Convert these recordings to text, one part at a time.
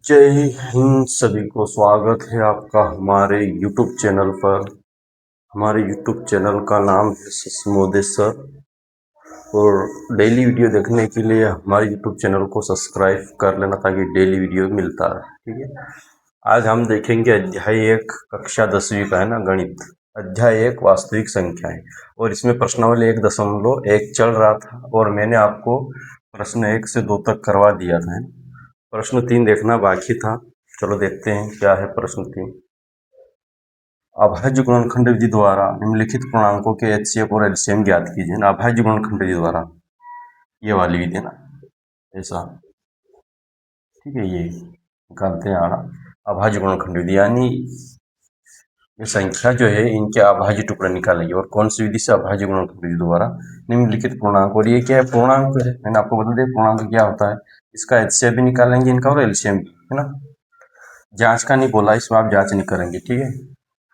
जय हिंद। सभी को स्वागत है आपका हमारे YouTube चैनल पर। हमारे YouTube चैनल का नाम है सस्मोदेसर और डेली वीडियो देखने के लिए हमारे YouTube चैनल को सब्सक्राइब कर लेना ताकि डेली वीडियो मिलता रहे। ठीक है, आज हम देखेंगे अध्याय 1 कक्षा 10वीं का है ना, गणित अध्याय 1 वास्तविक संख्याएं। और इसमें प्रश्नावली 1.1 चल रहा था और मैंने आपको प्रश्न 1 से 2 तक करवा दिया था। प्रश्न 3 देखना बाकी था। चलो देखते हैं क्या है प्रश्न 3। अभाज्य गुणनखंड विधि द्वारा निम्नलिखित पूर्णांकों के एचसीएफ और एलसीएम ज्ञात कीजिए ना। अभाज्य गुणनखंड विधि द्वारा, ये वाली विधि ना, ऐसा। ठीक है, ये निकालते हैं आड़ा अभाज्य गुणनखंड विधि, यानी ये संख्या जो है इनके अभाज्य टुकड़े निकालेंगे। और कौन सी विधि से? अभाज्य गुणनखंड विधि द्वारा निम्नलिखित पूर्णांक। और ये क्या है? पूर्णांक है। मैंने आपको बता दिया पूर्णांक क्या होता है। इसका एचसीएफ भी निकालेंगे इनका और एलसीएम भी, है ना। जांच का नहीं बोला, इसमें आप जांच नहीं करेंगे। ठीक है,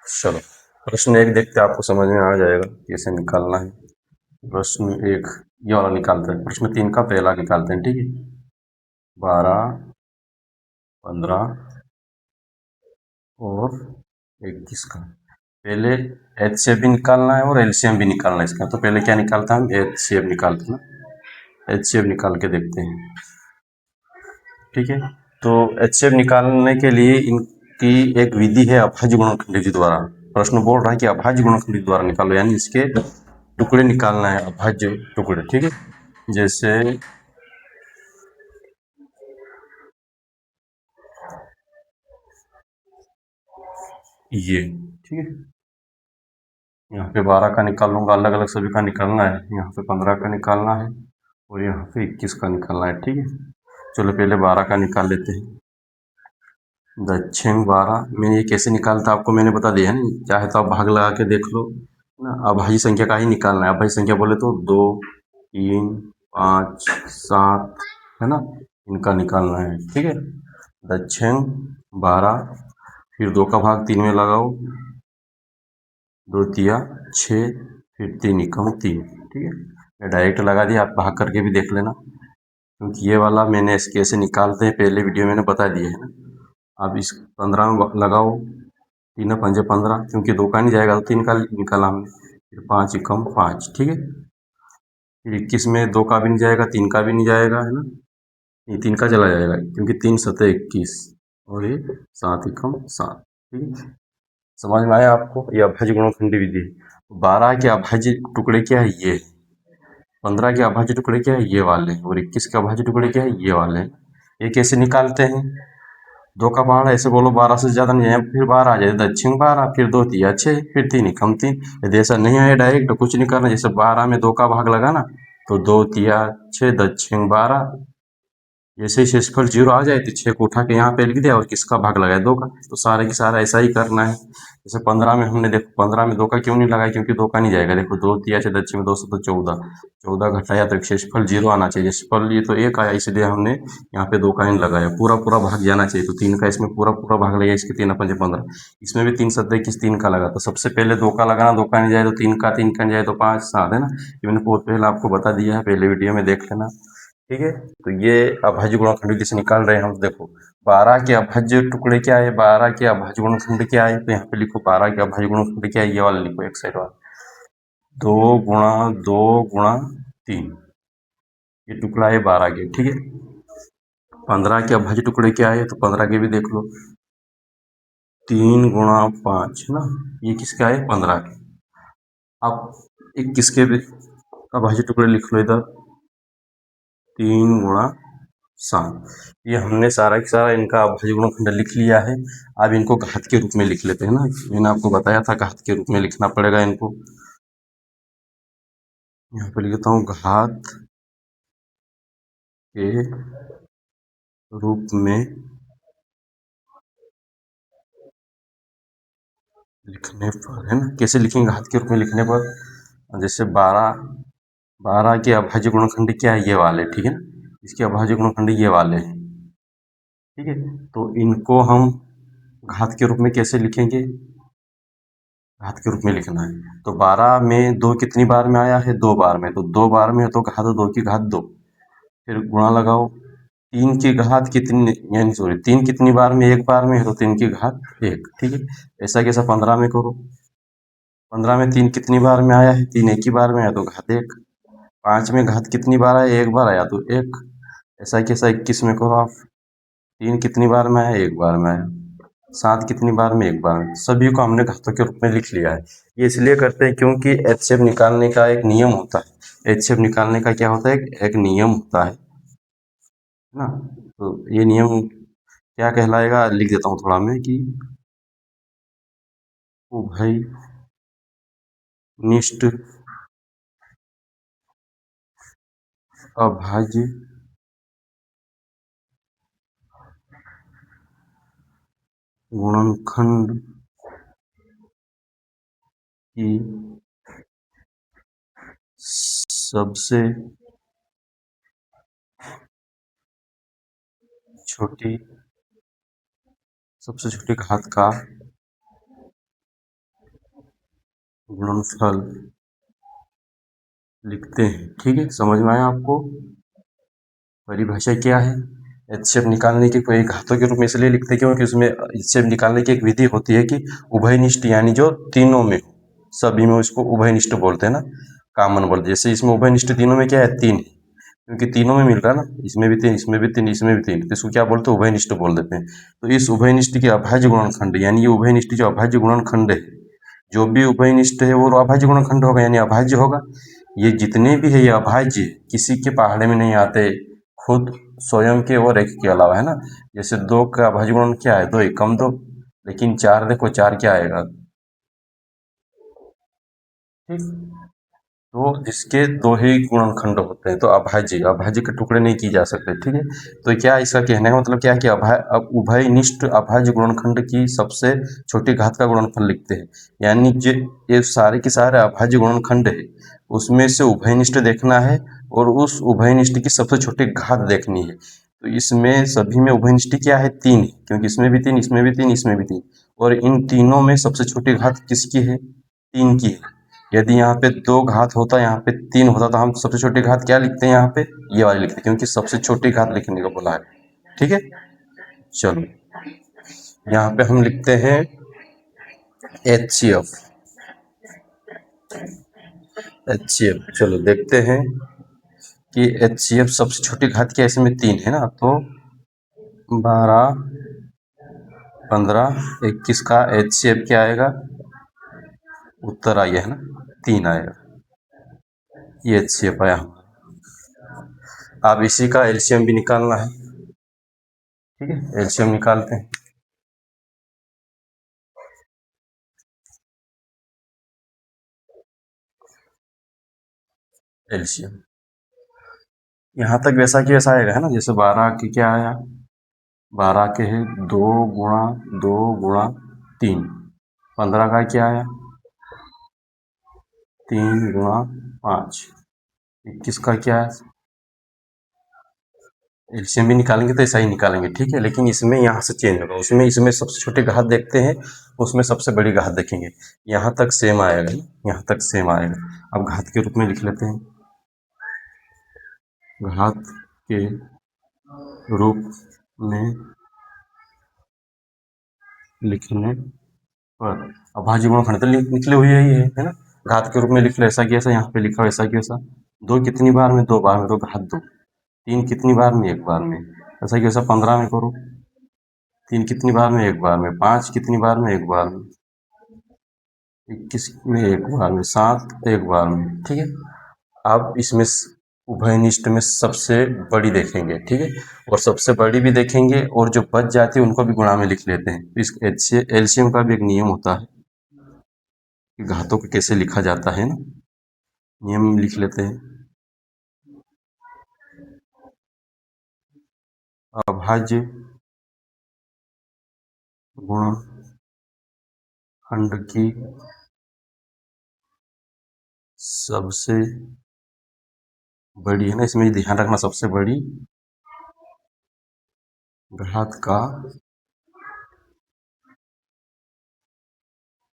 चलो प्रश्न 1 देखते हैं, आपको समझ में आ जाएगा कैसे निकालना है। प्रश्न 1 ये वाला निकालते हैं। प्रश्न 3 का पहला निकालते हैं। ठीक है, 12, 15 और 21 का पहले एचसीएफ भी निकालना है और एलसीएम भी निकालना है इसका। तो पहले क्या निकालता है? हम एचसीएफ निकालते हैं ना। एचसीएफ निकाल के देखते हैं। ठीक है, तो एचसीएफ निकालने के लिए इनकी एक विधि है अभाज्य गुणनखंड विधि द्वारा। प्रश्न बोल रहा है कि अभाज्य गुणनखंड विधि द्वारा निकालो, यानी इसके टुकड़े निकालना है, अभाज्य टुकड़े। ठीक है, जैसे ये। ठीक है, यहाँ पे 12 का निकाल लूंगा, अलग अलग सभी का निकालना है। यहाँ पे 15 का निकालना है और यहाँ पे 21 का निकालना है। ठीक है, चलो पहले 12 का निकाल लेते हैं। दक्षिण 12 में ये कैसे निकालता आपको मैंने बता दिया है ना। चाहे तो आप भाग लगा के देख लो ना। अभाज्य संख्या का ही निकालना है। अभाज्य संख्या बोले तो 2, 3, 5, 7 है ना, इनका निकालना है। ठीक है, दक्षिण 12, फिर 2 का भाग 3 में लगाओ, 2 तिया 6, फिर 3 एकम 3। ठीक है, मैं डायरेक्ट लगा दिया, आप भाग करके भी देख लेना, क्योंकि ये वाला मैंने इसके कैसे निकालते हैं पहले वीडियो मैंने बता दिया है ना। अब इस 15 में लगाओ, 3 पंजे 15, क्योंकि 2 का नहीं जाएगा तो 3 का निकाला हमने। फिर 5 एकम 5। ठीक है, फिर 21 में 2 का भी नहीं जाएगा, 3 का भी नहीं जाएगा, है ना। ये 3 का चला जाएगा, क्योंकि 3 सतह 21 और ये 7 एकम 7। ठीक है, समझ में आया आपको? ये अभाज्य गुणनखंड विधि है। 12 के अभाज्य टुकड़े क्या है? ये। 15 के अभाज्य टुकड़े क्या है? ये वाले। और 21 के अभाज्य टुकड़े क्या है? ये वाले। ये कैसे निकालते हैं? 2 का पहाड़ा ऐसे बोलो, 12 से ज़्यादा नहीं जाए, फिर 12 आ जाए, दक्षिण 12, फिर 2 तिया 6, फिर 3 एकम 3। यदि ऐसा नहीं आए डायरेक्ट तो कुछ नहीं करना। जैसे 12 में 2 का भाग लगा ना, तो 2 तिया 6, दक्षिण 12। जैसे ही शेषफल 0 आ जाए तो 6 को उठा के यहाँ पे लिख दिया और किसका भाग लगाया? 2 का। तो सारे की सारा ऐसा ही करना है। जैसे 15 में हमने देखो, 15 में 2 का क्यों नहीं लगाया? क्योंकि 2 का नहीं जाएगा। देखो 2 तिया 6, दक्षिण में 2 से तो 14, 14 घटाया तो शेषफल 0 आना चाहिए। शेषफल ये तो 1 आया, इसलिए हमने यहाँ पे 2 का नहीं लगाया। पूरा पूरा भाग जाना चाहिए, तो 3 का इसमें पूरा पूरा भाग लगा। इसके 3 पंजे 15, इसमें भी 3 सत्ते 21, 3 का लगा। तो सबसे पहले 2 का लगाना, 2 का नहीं जाए तो 3 का, 3 का नहीं जाए तो 5, 7 है ना। ये मैंने बहुत पहले आपको बता दिया है, पहले वीडियो में देख लेना। ठीक है, तो ये अभाज्य गुणनखंड विधि से निकाल रहे हैं हम। देखो 12 के अभाज्य टुकड़े क्या है? 12 के अभाज्य गुणनखंड क्या है? तो यहाँ पे लिखो 12 के अभाज्य गुणनखंड क्या है, ये वाला लिखो एक साइड वाला। 2 गुणा 2 गुणा 3, ये टुकड़ा है 12 के। ठीक है, 15 के अभाज्य टुकड़े क्या है? तो 15 के भी देख लो, 3 गुणा 5 है ना, ये किसका है? 15 के। अब 21 के भी अभाज्य टुकड़े लिख लो इधर, 3 गुणा 7। ये हमने सारा का सारा इनका अभाज्य गुणनखंड लिख लिया है। अब इनको घात के रूप में लिख लेते हैं ना। मैंने आपको बताया था घात के रूप में लिखना पड़ेगा इनको। यहाँ पे लिखता हूँ घात के रूप में लिखने पर, है ना। कैसे लिखेंगे घात के रूप में लिखने पर? जैसे 12 के अभाज्य गुणनखंड क्या है? ये वाले। ठीक है ना, इसके अभाज्य गुणनखंड ये वाले हैं। ठीक है, तो इनको हम घात के रूप में कैसे लिखेंगे? घात के रूप में लिखना है। तो 12 में 2 कितनी बार में आया है? 2 बार में। तो 2 बार में है तो घात 2 की घात 2, फिर गुणा लगाओ, 3 की घात कितनी, यानी सॉरी 3 कितनी बार में, एक बार में है तो 3 की घात 1, ठीक है। ऐसा कैसा 15 में करो, 15 में 3 कितनी बार में आया है, 3 एक ही बार में आया तो घात 1। 5 में घात कितनी बार आया, एक बार आया तो 1। ऐसा कैसा 21 में करो आप, 3 कितनी बार में आया, एक बार में आया। 7 कितनी बार में, एक बार में। सभी को हमने घातों के रूप में लिख लिया है। ये इसलिए करते हैं क्योंकि एचसीएफ निकालने का एक नियम होता है। एचसीएफ निकालने का क्या होता है, एक नियम होता है ना। तो ये नियम क्या कहलाएगा, लिख देता हूँ थोड़ा मैं कि उभयनिष्ठ अभाज्य गुणनखंड की सबसे छोटी घात का गुणनफल लिखते हैं, ठीक है। समझ में आया आपको, परिभाषा क्या है। एचसीएफ निकालने की कोई घातों के रूप में इसलिए लिखते हैं क्योंकि उसमें एचसीएफ निकालने की एक विधि होती है कि उभयनिष्ठ, यानी जो तीनों में हो, सभी में उसको उभयनिष्ठ बोलते हैं ना, कॉमन बोलते हैं। जैसे इसमें उभयनिष्ठ तीनों में क्या है, 3 है, क्योंकि तीनों में मिल रहा है ना, इसमें भी 3, इसमें भी 3, इसमें भी 3, तो इसको क्या बोलते हैं, उभयनिष्ठ बोल देते हैं। तो इस उभयनिष्ठ की अभाज्य गुणनखंड, यानी ये उभयनिष्ठ जो अभाज्य गुणनखंड है, जो भी उभयनिष्ठ है वो अभाज्य गुणनखंड होगा, यानी अभाज्य होगा। ये जितने भी है ये अभाज्य, किसी के पहाड़े में नहीं आते, खुद स्वयं के और एक के अलावा, है ना। जैसे 2 का अभाज्य गुणन क्या है, 2 एकम 2, लेकिन 4 देखो 4 क्या आएगा, ठीक। तो जिसके 2 ही गुणनखंड होते हैं तो अभाज्य, अभाज्य के टुकड़े नहीं किए जा सकते, ठीक है। तो क्या इसका कहने का मतलब क्या है कि उभयनिष्ठ अभाज्य गुणनखंड की सबसे छोटी घात का गुणनफल लिखते हैं। यानी जो ये सारे के सारे अभाज्य गुणनखंड है, उसमें से उभयनिष्ठ देखना है और उस उभयनिष्ठ की सबसे छोटी घात देखनी है। तो इसमें सभी में उभयनिष्ठ क्या है, 3 है, क्योंकि इसमें भी 3, इसमें भी 3, इसमें भी 3, और इन तीनों में सबसे छोटी घात किसकी है, 3 की है। यदि यहाँ पे 2 घात होता, यहाँ पे 3 होता, तो हम सबसे छोटी घात क्या लिखते हैं, यहाँ पे ये वाली लिखते हैं, क्योंकि सबसे छोटी घात लिखने को बोला है, ठीक है। चलो यहाँ पे हम लिखते हैं HCF। HCF चलो देखते हैं कि HCF सबसे छोटी घात क्या है, इसमें 3 है ना, तो 12, 15, 21 का HCF क्या आएगा, उत्तर आइए, है ना, 3 आएगा। ये HCF आया हमारा। अब इसी का एलसीएम भी निकालना है, ठीक है। एलसीएम निकालते हैं। एलसीएम यहाँ तक वैसा कि वैसा आएगा, है ना। जैसे 12 की क्या आया, 12 के है 2 गुणा 2 गुणा 3। 15 का क्या आया, 3 गुणा 5। 21 का क्या है, एलसीएम भी निकालेंगे तो ऐसा ही निकालेंगे, ठीक है। लेकिन इसमें यहाँ से चेंज होगा, उसमें इसमें सबसे छोटे घात देखते हैं, उसमें सबसे बड़ी घात देखेंगे। यहाँ तक सेम आएगा, यहाँ तक सेम आएगा। अब घात के रूप में लिख लेते हैं, घात के रूप में लिखने पर अभाज्य गुणनखंड तो निकले हुए ही है ना। घात के रूप में लिख लो, ऐसा कि ऐसा, यहाँ पे लिखा वैसा कि वैसा। 2 कितनी बार में, 2 बार में, तो घात 2। 3 कितनी बार में, एक बार में, ऐसा कि वैसा। 15 में करो, 3 कितनी बार में, एक बार में। 5 कितनी बार में, एक बार में। 21 में एक बार में। 7 एक बार में, ठीक है। अब इसमें उभयनिष्ठ में सबसे बड़ी देखेंगे, ठीक है, और सबसे बड़ी भी देखेंगे, और जो बच जाती है उनको भी गुणा में लिख लेते हैं। तो इस एलसीएम का भी एक नियम होता है कि घातों को कैसे लिखा जाता है ना, नियम लिख लेते हैं। अभाज्य गुणनखंड की सबसे बड़ी, है ना, इसमें ध्यान रखना, सबसे बड़ी घात का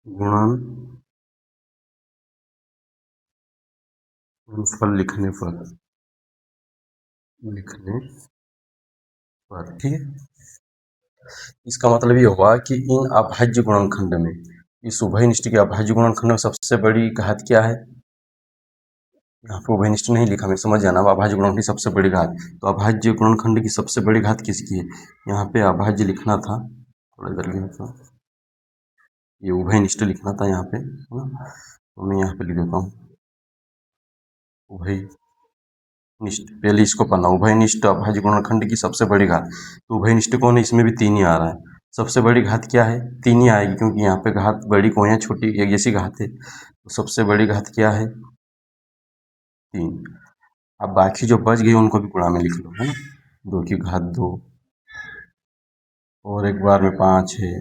गुणनफल लिखने पर, ठीक है। इसका मतलब ये हुआ कि इन अभाज्य गुणनखंड में, इस उभयनिष्ठ के अभाज्य गुणनखंड में सबसे बड़ी घात क्या है? यहाँ पे उभयनिष्ठ नहीं लिखा, मैं समझ जाना। अब अभाज्य गुणनखंड की सबसे बड़ी घात, तो अभाज्य गुणनखंड की सबसे बड़ी घात किसकी है? यहाँ पे अभाज्य लिखना था, थोड़ा इधर गया था, ये उभयनिष्ठ लिखना था यहाँ पे, है ना। तो मैं यहाँ पे लिख देता हूँ उभय निष्ठ। पहले इसको पढ़ना, उभयनिष्ठ अभाज्य गुणनखंड की सबसे बड़ी घात। तो उभयनिष्ठ कौन है? इसमें भी 3 ही आ रहा है। सबसे बड़ी घात क्या है? 3 ही आएगी, क्योंकि यहाँ पे घात बड़ी को या छोटी एक जैसी घात है। तो सबसे बड़ी घात क्या है? 3। अब बाकी जो बच गई उनको भी गुणा में लिख लो, है ना। 2 की घात 2, और एक बार में 5 है,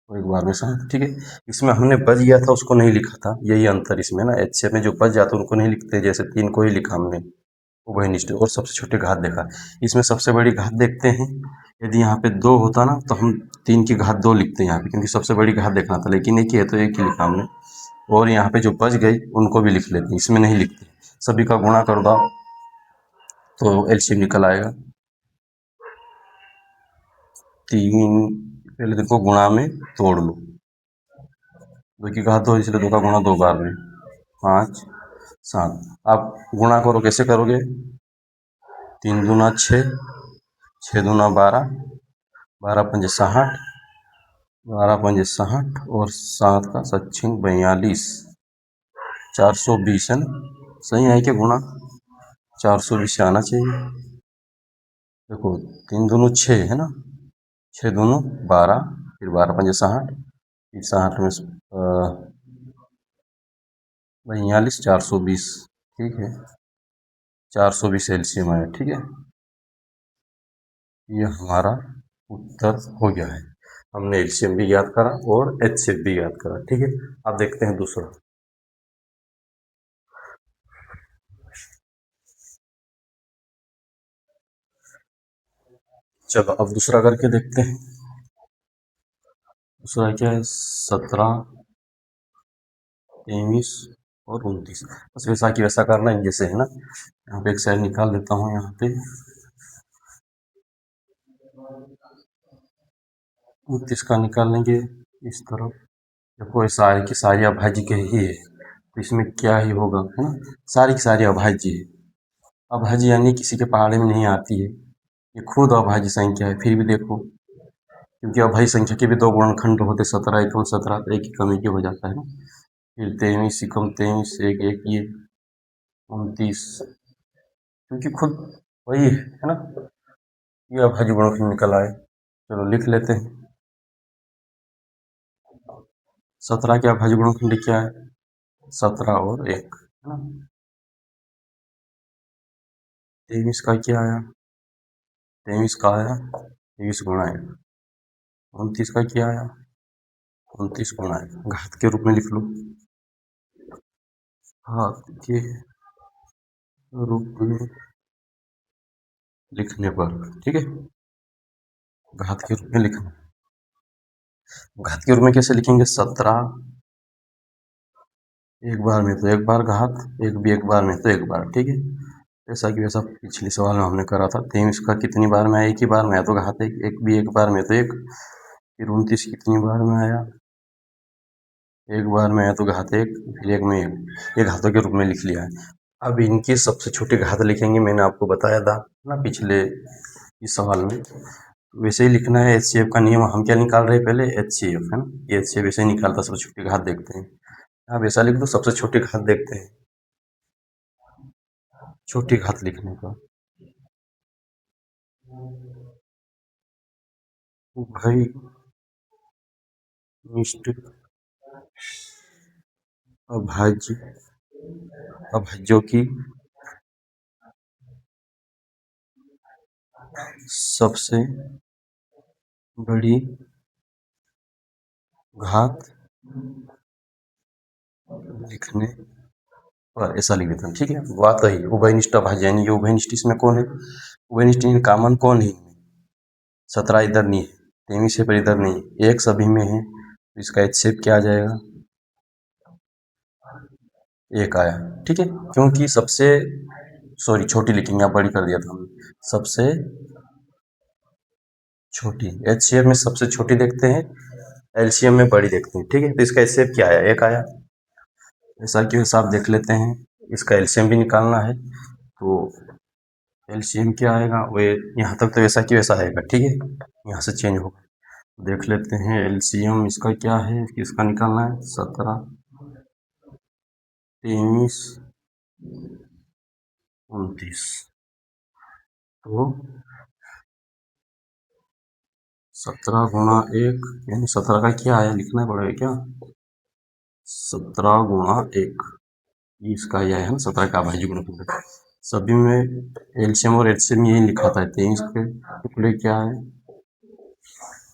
और एक बार में 7, ठीक है। इसमें हमने बच गया था उसको नहीं लिखा था, यही अंतर इसमें ना। HCF में जो बच जाता है उनको नहीं लिखते, जैसे 3 को ही लिखा हमने उभयनिष्ठ, और सबसे छोटी घात देखा। इसमें सबसे बड़ी घात देखते हैं। यदि यहाँ पे 2 होता ना तो हम 3 की घात 2 लिखते हैं यहाँ पे, क्योंकि सबसे बड़ी घात देखना था, लेकिन एक ही है तो एक ही लिखा हमने। और यहाँ पे जो बच गई उनको भी लिख लेते हैं, इसमें नहीं लिखते। सभी का गुणा कर दो तो एलसीएम निकल आएगा 3। पहले देखो गुणा में तोड़ लो, 2 की घात 2, इसलिए 2 का गुणा 2 बार में, 5 7। आप गुणा करो, कैसे करोगे? 3 दूना 6, 6 दूना 12, 12 पंजे 60, 12 पंजे 60, और 7 का 7 42, 420 है ना। सही है क्या गुणा? 420 से आना चाहिए। देखो 3 दूनों 6 है ना, 6 दूनों 12, फिर 12 पंजे 60, फिर 60 में 42, 420, ठीक है। 420 एलसीएम आया, ठीक है। ये हमारा उत्तर हो गया है। हमने एलसीएम भी याद करा और एचसीएफ भी याद करा, ठीक है। अब देखते हैं दूसरा। चलो अब दूसरा करके देखते हैं। दूसरा क्या है? 17, 23 और 29। बस वैसा की वैसा करना है जैसे है ना। यहाँ पे एक साइड निकाल देता हूँ, यहाँ पे 29 का निकालेंगे इस तरफ। देखो ये सारी की सारी अभाज्य के ही है, तो इसमें क्या ही होगा, है ना। सारी की सारी अभाज्य है। अभाज्य यानी किसी के पहाड़े में नहीं आती है, ये खुद अभाज्य संख्या है। फिर भी देखो, क्योंकि अभाज्य संख्या के भी 2 गुणनखंड होते, 17 एकम 17, तो एक ही कम एक ही हो जाता है ना। फिर 23 एकम 23, एक एक ये 29, क्योंकि खुद वही है ना, ये अभाज्य गुणनखंड निकल आए। चलो लिख लेते हैं। 17 के अभाज्य गुणनखंड क्या है? 17 और 1, है ना। 23 का क्या आया? 23 का आया 23 गुणा 1। 29 का क्या आया? 29 गुणा 1। घात के रूप में लिख लो, घात के रूप में लिखने पर, ठीक है। घात के रूप में लिखना, घात के रूप में कैसे लिखेंगे? 17 एक बार में तो एक बार घात, एक भी एक बार में तो एक बार, ठीक है। जैसा कि वैसा पिछले सवाल में हमने करा था। 23 का कितनी बार में आया? एक ही बार में आया, तो घात एक भी एक बार में तो एक। फिर 29 कितनी बार में आया? एक बार में आया, तो घात एक, फिर एक में एक, ये घातों के रूप में लिख लिया है। अब इनकी सबसे छोटी घात लिखेंगे, मैंने आपको बताया था ना पिछले इस सवाल में। वैसे ही लिखना है। एचसीएफ का नियम हम क्या निकाल रहे हैं? पहले एचसीएफ, है ना। ये एचसीएफ वैसे ही निकालता, सबसे छोटी घात देखते हैं। आप ऐसा लिख दो, सबसे छोटी घात देखते हैं, छोटी घात लिखने का। भाई निष्ठ अभाज्य, अभाज्यों की सबसे बड़ी घात लिखने पर, ऐसा लिख देता हूँ, ठीक है। बात है उभयनिष्ठ अभाज्य, यानी ये उभयनिष्ठ, इसमें कौन है? उभयनिष्ठ कॉमन कौन है? 17 इधर नहीं है, 23 है पर इधर नहीं है, एक सभी में है, तो इसका एचसीएफ क्या आ जाएगा? एक आया, ठीक है। क्योंकि सबसे, सॉरी छोटी लिखेंगे, आप बड़ी कर दिया था हमने। सबसे छोटी, एचसीएफ में सबसे छोटी देखते हैं, एलसीएम में बड़ी देखते हैं। ठीक है, तो इसका एचसीएफ क्या आया, एक आया। ऐसा क्यों, हिसाब देख लेते हैं। इसका एलसीएम भी निकालना है, तो एलसीएम क्या आएगा, वो यहाँ तक तो वैसा कि वैसा आएगा। ठीक है, यहाँ से चेंज होगा, देख लेते हैं एलसीएम इसका क्या है, किसका निकालना है। 17, 23, 29, तो 17 गुणा 1 यानी 17 का क्या आया, लिखना पड़ेगा क्या, 17 गुणा 1, इसका यह है ना 17 का अभाज्य गुणनफल। सभी में एलसीएम और एचसीएम यही लिखा था। 23 के टुकड़े क्या है,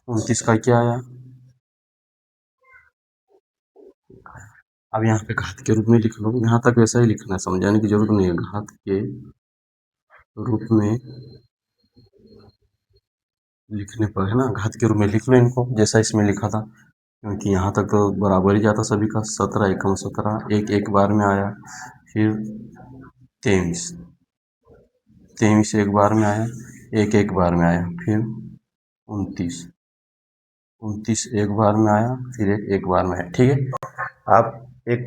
29 का क्या आया। अब यहाँ पे घात के रूप में लिख लो, यहाँ तक वैसा ही लिखना है, समझाने की जरूरत नहीं है। घात के रूप में लिखने पर है ना, घात के रूप में लिख लो इनको, जैसा इसमें लिखा था, क्योंकि यहाँ तक तो बराबर ही जाता सभी का। 17 एकम 17, एक एक बार में आया। फिर 23, 23 एक बार में आया, एक एक बार में आया। फिर 29, 29 एक बार में आया, फिर एक एक बार में आया। ठीक है, आप एक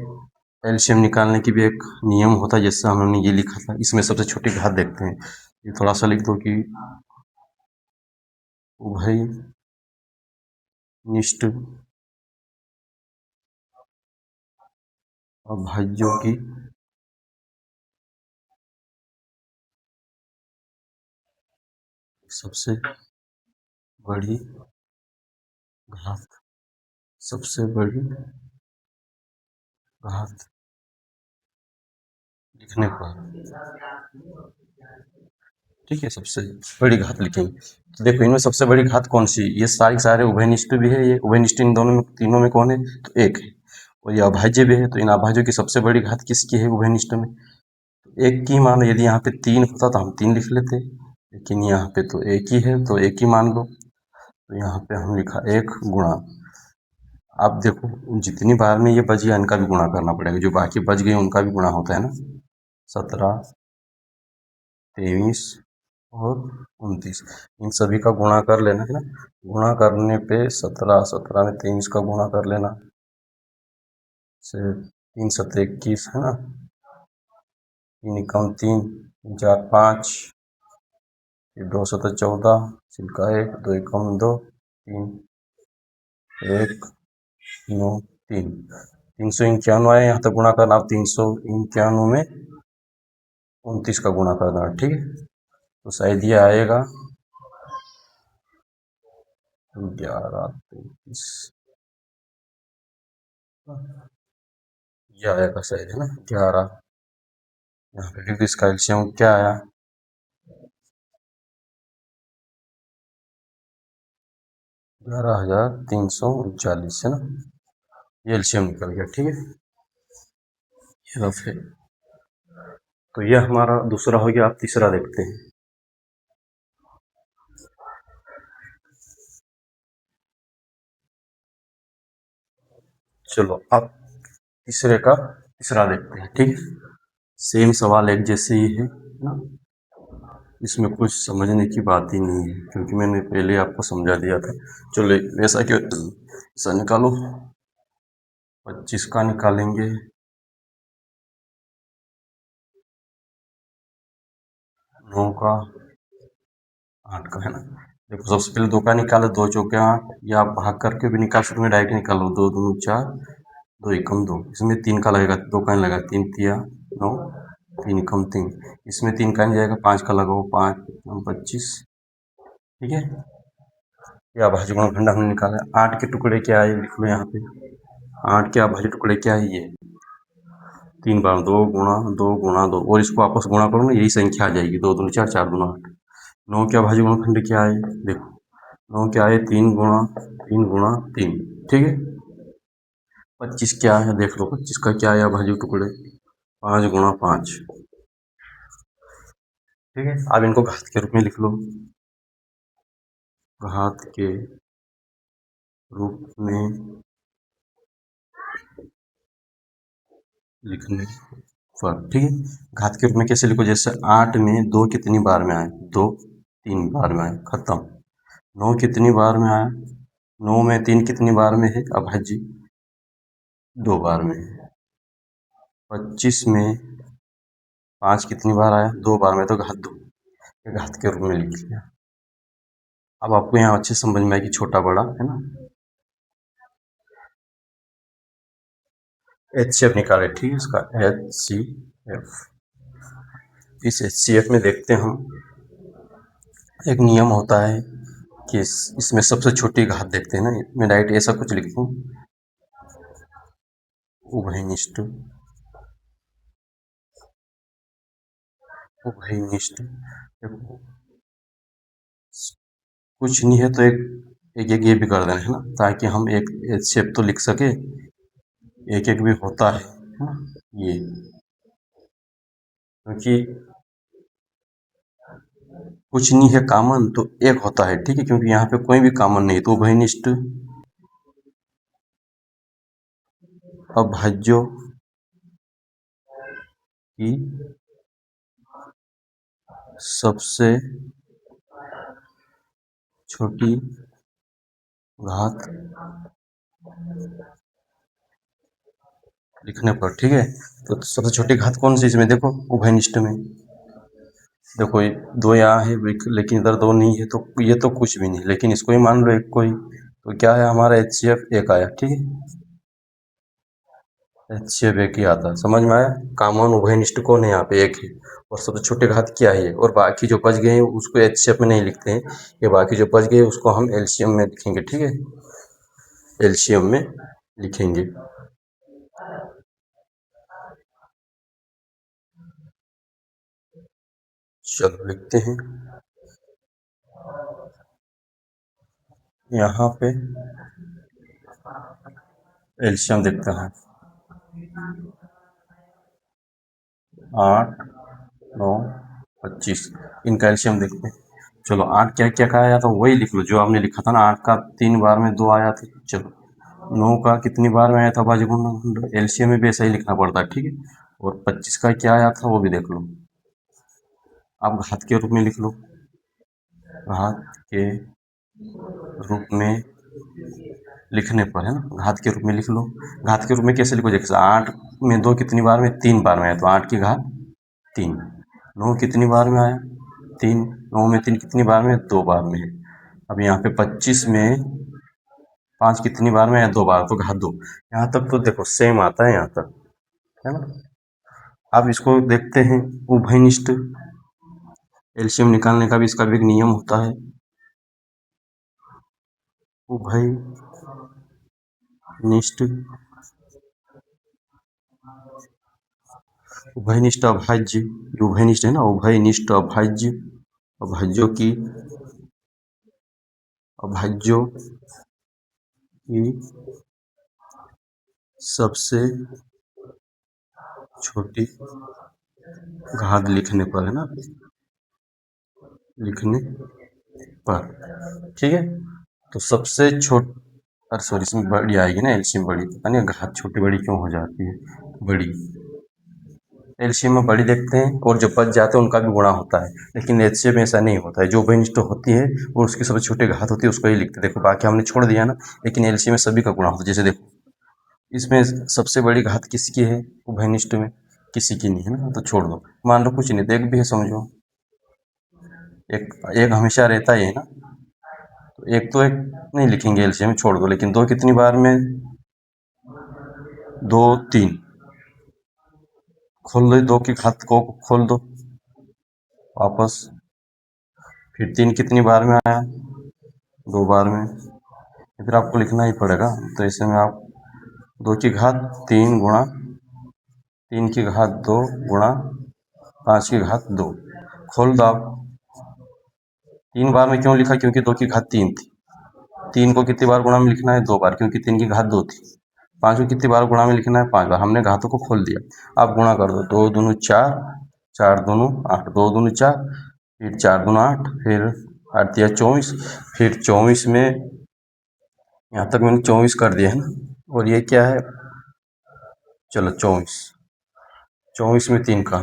एलसीएम निकालने की भी एक नियम होता है, जैसे हमने ये लिखा था। इसमें सबसे छोटी घात देखते हैं, ये थोड़ा सा लिख दो कि उभयनिष्ठ अभाज्यों की सबसे बड़ी घात, सबसे बड़ी घात लिखने पर, ठीक है, सबसे बड़ी घात लिखेंगे। तो देखो इनमें सबसे बड़ी घात कौन सी, ये सारे उभयनिष्ठ भी है। ये उभयनिष्ठ इन दोनों में, तीनों में कौन है, तो एक है। और ये अभाज्य भी है, तो इन अभाज्यों की सबसे बड़ी घात किसकी है, उभयनिष्ठ में। एक की मान, यदि यहाँ पे 3 होता तो हम 3 लिख लेते, लेकिन यहाँ पे तो एक ही है, तो एक ही मान लो। तो यहाँ पे हम लिखा 1 गुणा, आप देखो जितनी बार में ये बच गया इनका भी गुणा करना पड़ेगा, जो बाकी बच गए उनका भी गुणा होता है ना। 17, 23 और 29, इन सभी का गुणा कर लेना है ना। गुणा करने पे 17, 17 में 23 का गुणा कर लेना से 3 7 21 है ना, 3 एकम 3, 3 4 5, फिर 2 7 14, छिलका 1, 2 एकम 2, 3 1 9 3, 391 आया। यहाँ तक गुणा करना, आप 391 में 29 का गुणा करना। ठीक है, तो शायद ये आएगा 11 33, ये आएगा शायद है ना 11। यहाँ पे क्योंकि इसका एलसीएम क्या आया, 11,339 है ना, ये एलसीएम निकल गया। ठीक है, ये रफ है। तो यह हमारा दूसरा हो गया। आप तीसरा देखते हैं। चलो आप तीसरा देखते हैं। ठीक है, सेम सवाल एक जैसे ही है ना, इसमें कुछ समझने की बात ही नहीं है, क्योंकि मैंने पहले आपको समझा दिया था। चलो ऐसा क्यों, ऐसा निकालो, 25 का निकालेंगे, 9 का, 8 का है ना। देखो सबसे पहले 2 का निकालो, 2 चौके 8, या आप भाग करके भी निकाल सकते हैं, डायरेक्ट निकालो। 2 दूनी 4, 2 एकम 2, इसमें 3 का लगेगा, 2 का नहीं लगा, 3 तिया 9, 3 एकम 3, इसमें 3 का नहीं जाएगा, 5 का लगाओ, 5 25। ठीक है, या अभाज्य गुणनखंड हमने निकाला। 8 के टुकड़े क्या है, लिख लो यहाँ पे। 8 के अभाज्य टुकड़े क्या है, ये 3 बार 2 गुणा 2 गुणा 2, और इसको आपस गुणा करो ना, यही संख्या आ जाएगी। 2 दूनी 4, 4 दूना 8। 9 के अभाज्य गुणनखंड क्या है, देखो 9 क्या है, 3 गुणा 3 गुणा 3। ठीक है, 25 क्या है, देख लो 25 का क्या है अभाज्य टुकड़े, 5 गुणा 5। ठीक है, अब इनको घात के रूप में लिख लो, घात के रूप में लिखने पर। ठीक है, घात के रूप में कैसे लिखो, जैसे 8 में 2 कितनी बार में आए, 2 3 बार में आए, खत्म। 9 कितनी बार में आया? 9 में 3 कितनी बार में है अभाज्य? 2 बार में है। 25 में 5 कितनी बार आया? 2 बार में, तो घात 2, ये घात के रूप में लिख लिया। अब आपको यहाँ अच्छे समझ में आए कि छोटा बड़ा है ना। HCF निकाले, ठीक है, इसका HCF। इस HCF में देखते हैं हम, एक नियम होता है कि इसमें सबसे छोटी घात देखते हैं ना। मैं डायरेक्ट ऐसा कुछ लिख दूँ, उभयनिष्ठ, उभयनिष्ठ। देखो कुछ नहीं है तो एक एक ये भी कर देना है ना, ताकि हम एक HCF तो लिख सके, एक एक भी होता है ना ये, क्योंकि कुछ नहीं है कॉमन तो एक होता है, ठीक है, क्योंकि यहाँ पे कोई भी कॉमन नहीं, तो उभयनिष्ठ अभाज्यों की सबसे छोटी घात लिखने पर, ठीक है। तो सबसे छोटी घात कौन सी इसमें? देखो उभयनिष्ठ में, देखो ये 2 यहाँ है लेकिन इधर 2 नहीं है, तो ये तो कुछ भी नहीं, लेकिन इसको ही मान लो एक को ही, तो क्या है हमारा HCF 1 आया, ठीक है। HCF 1 ही आता है, समझ में आया। कॉमन उभयनिष्ठ कौन है यहाँ पे? 1 है, और सबसे छोटी घात क्या है? और बाकी जो बच गए हैं उसको HCF में नहीं लिखते हैं, ये बाकी जो बच गए उसको हम LCM में लिखेंगे, ठीक है, LCM में लिखेंगे। चलो लिखते हैं यहाँ पे, LCM देखते हैं। 8, 9, 25, इनका LCM देखते हैं। चलो 8 क्या क्या का आया था वही लिख लो जो आपने लिखा था ना, 8 का 3 बार में 2 आया था। चलो 9 का कितनी बार में आया था बाजी गुण? LCM में भी ऐसा ही लिखना पड़ता है, ठीक है। और 25 का क्या आया था वो भी देख लो, आप घात के रूप में लिख लो, घात के रूप में लिखने पर, है ना, घात के रूप में लिख लो। घात के रूप में कैसे लिखो? जैसे 8 में 2 कितनी बार में? 3 बार में आया, तो 8 की घात 3। 9 कितनी बार में आया? 3। 9 में 3 कितनी बार में? 2 बार में है। अब यहाँ पे 25 में 5 कितनी बार में आया? 2 बार, तो घात 2। यहाँ तक तो देखो सेम आता है यहाँ तक, है ना। अब इसको देखते हैं उभयनिष्ठ, एलसीएम निकालने का भी इसका भी एक नियम होता है। उभयनिष्ठ, उभयनिष्ठ अभाज्य, उभयनिष्ठ है ना, उभयनिष्ठ अभाज्य, अभाज्यों की, अभाज्यों की सबसे छोटी घात लिखने पर, है ना, लिखने पर, ठीक है। तो सबसे छोट, अरे सॉरी, इसमें बड़ी आएगी ना एलसीएम बड़ी, पता नहीं घात छोटी बड़ी क्यों हो जाती है, बड़ी। एलसीएम में बड़ी देखते हैं और जो बच जाते हैं उनका भी गुणा होता है, लेकिन एचसीएफ में ऐसा नहीं होता है। जो उभयनिष्ठ होती है और उसकी सबसे छोटी घात होती है उसको ही लिखते हैं। देखो बाकी हमने छोड़ दिया ना, लेकिन एलसीएम में सभी का गुणा होता है। जैसे देखो इसमें सबसे बड़ी घात किसकी है? उभयनिष्ठ में किसी की नहीं है ना, तो छोड़ दो। मान लो कुछ नहीं, तो एक भी है समझो, एक एक हमेशा रहता ही है ना, तो एक तो एक नहीं लिखेंगे एलसीएम, छोड़ दो। लेकिन 2 कितनी बार में? 2, 3, खोल दो 2 की घात को, खोल दो वापस। फिर 3 कितनी बार में आया? 2 बार में, इधर आपको लिखना ही पड़ेगा। तो ऐसे में आप 2 की घात 3 गुणा 3 की घात 2 गुणा 5 की घात 2, खोल दो आप। 3 बार में क्यों लिखा? क्योंकि 2 की घात 3 थी। 3 को कितनी बार गुणा में लिखना है? 2 बार, क्योंकि 3 की घात 2 थी। 5 को कितनी बार गुणा में लिखना है? 5 बार। हमने घातों को खोल दिया, आप गुणा कर दो। 2 दूनी 4, 4 दूनी 8, 2 दूनी 4, फिर 4 दूना 8, फिर 8 या 24, फिर 24 में, यहाँ तक मैंने 24 कर दिया है ना। और ये क्या है? चलो 24, 24 में 3 का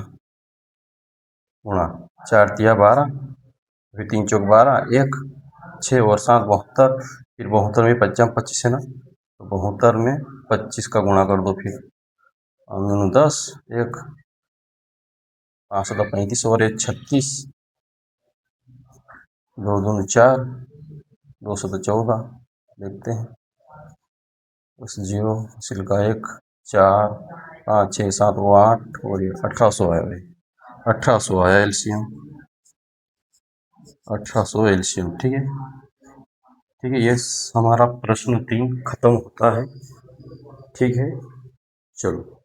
गुणा, 4 तिया 12, फिर 3 चौक 12, 1, 6 और 7 72, फिर 72 में 5 25 है ना, तो 72 में 25 का गुणा कर दो, फिर 10 एक 5 35 और 1 36, 2 दूनी 4, 214। देखते हैं, उस 0 सिल्का 1 4 5 6 7 वो 8 और ये 1800 आया भाई, 1800 आया एलसीएम, 1800 एलसीएम। ठीक है, ठीक है, ये हमारा प्रश्न 3 खत्म होता है। ठीक है, चलो।